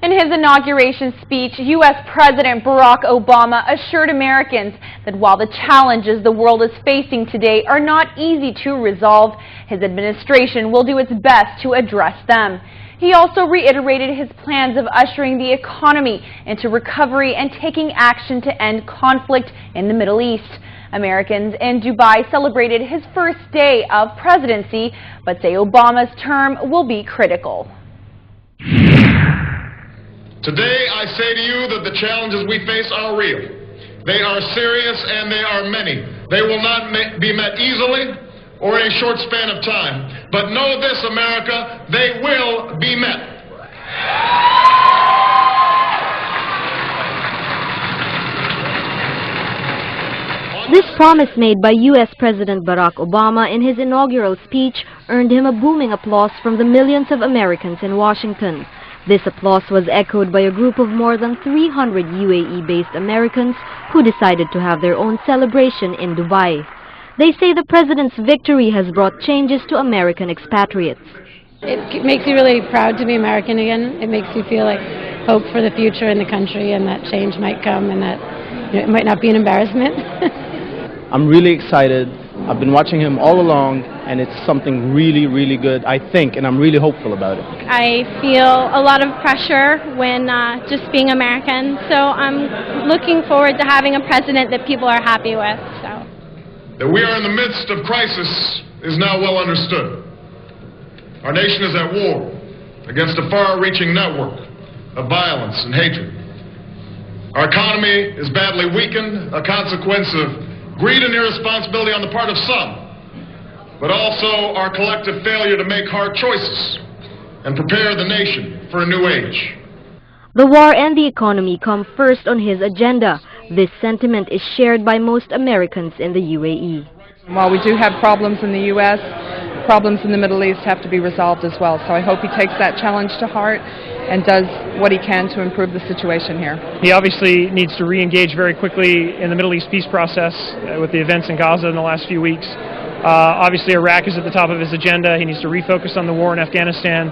In his inauguration speech, U.S. President Barack Obama assured Americans that while the challenges the world is facing today are not easy to resolve, his administration will do its best to address them. He also reiterated his plans of ushering the economy into recovery and taking action to end conflict in the Middle East. Americans in Dubai celebrated his first day of presidency, but say Obama's term will be critical. Today, I say to you that the challenges we face are real. They are serious and they are many. They will not be met easily or in a short span of time. But know this, America, they will be met. This promise made by U.S. President Barack Obama in his inaugural speech earned him a booming applause from the millions of Americans in Washington. This applause was echoed by a group of more than 300 UAE-based Americans who decided to have their own celebration in Dubai. They say the president's victory has brought changes to American expatriates. It makes you really proud to be American again. It makes you feel like hope for the future in the country and that change might come and that it might not be an embarrassment. I'm really excited. I've been watching him all along, and it's something really, really good, I think, and I'm really hopeful about it. I feel a lot of pressure when just being American, so I'm looking forward to having a president that people are happy with. That we are in the midst of crisis is now well understood. Our nation is at war against a far-reaching network of violence and hatred. Our economy is badly weakened, a consequence of greed and irresponsibility on the part of some, but also our collective failure to make hard choices and prepare the nation for a new age. The war and the economy come first on his agenda. This sentiment is shared by most Americans in the UAE. While we do have problems in the U.S., problems in the Middle East have to be resolved as well. So I hope he takes that challenge to heart and does what he can to improve the situation here. He obviously needs to re-engage very quickly in the Middle East peace process with the events in Gaza in the last few weeks. Obviously Iraq is at the top of his agenda. He needs to refocus on the war in Afghanistan.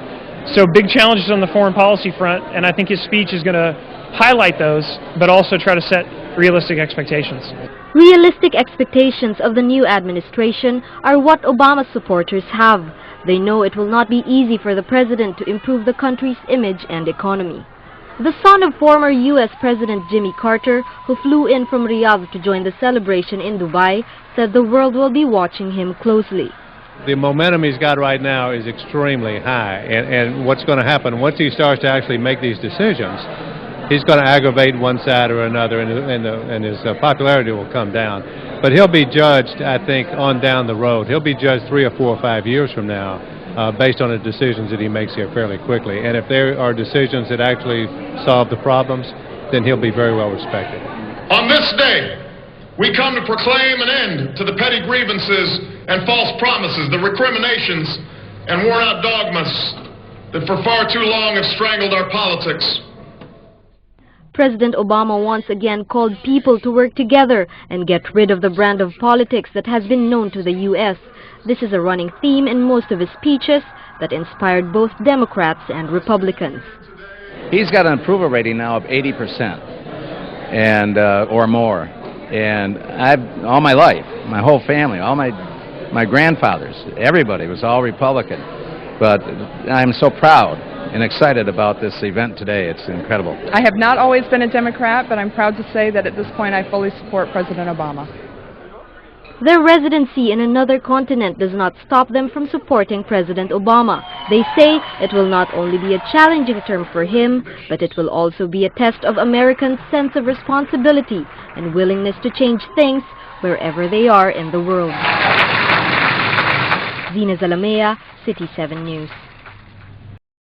So big challenges on the foreign policy front, and I think his speech is going to highlight those, but also try to set realistic expectations. Realistic expectations of the new administration are what Obama's supporters have. They know it will not be easy for the president to improve the country's image and economy. The son of former U.S. President Jimmy Carter, who flew in from Riyadh to join the celebration in Dubai, said the world will be watching him closely. The momentum he's got right now is extremely high, and what's going to happen once he starts to actually make these decisions, he's going to aggravate one side or another, and his popularity will come down. But he'll be judged, I think, on down the road. He'll be judged 3 or 4 or 5 years from now based on the decisions that he makes here fairly quickly. And if there are decisions that actually solve the problems, then he'll be very well respected. On this day, we come to proclaim an end to the petty grievances and false promises, the recriminations and worn-out dogmas that for far too long have strangled our politics. President Obama once again called people to work together and get rid of the brand of politics that has been known to the U.S. This is a running theme in most of his speeches that inspired both Democrats and Republicans. He's got an approval rating now of 80% and or more. And all my life, my whole family, all my grandfathers, everybody was all Republican. But I'm so proud and excited about this event today. It's incredible. I have not always been a Democrat, but I'm proud to say that at this point I fully support President Obama. Their residency in another continent does not stop them from supporting President Obama. They say it will not only be a challenging term for him, but it will also be a test of Americans' sense of responsibility and willingness to change things wherever they are in the world. Zina Zalamea, City 7 News.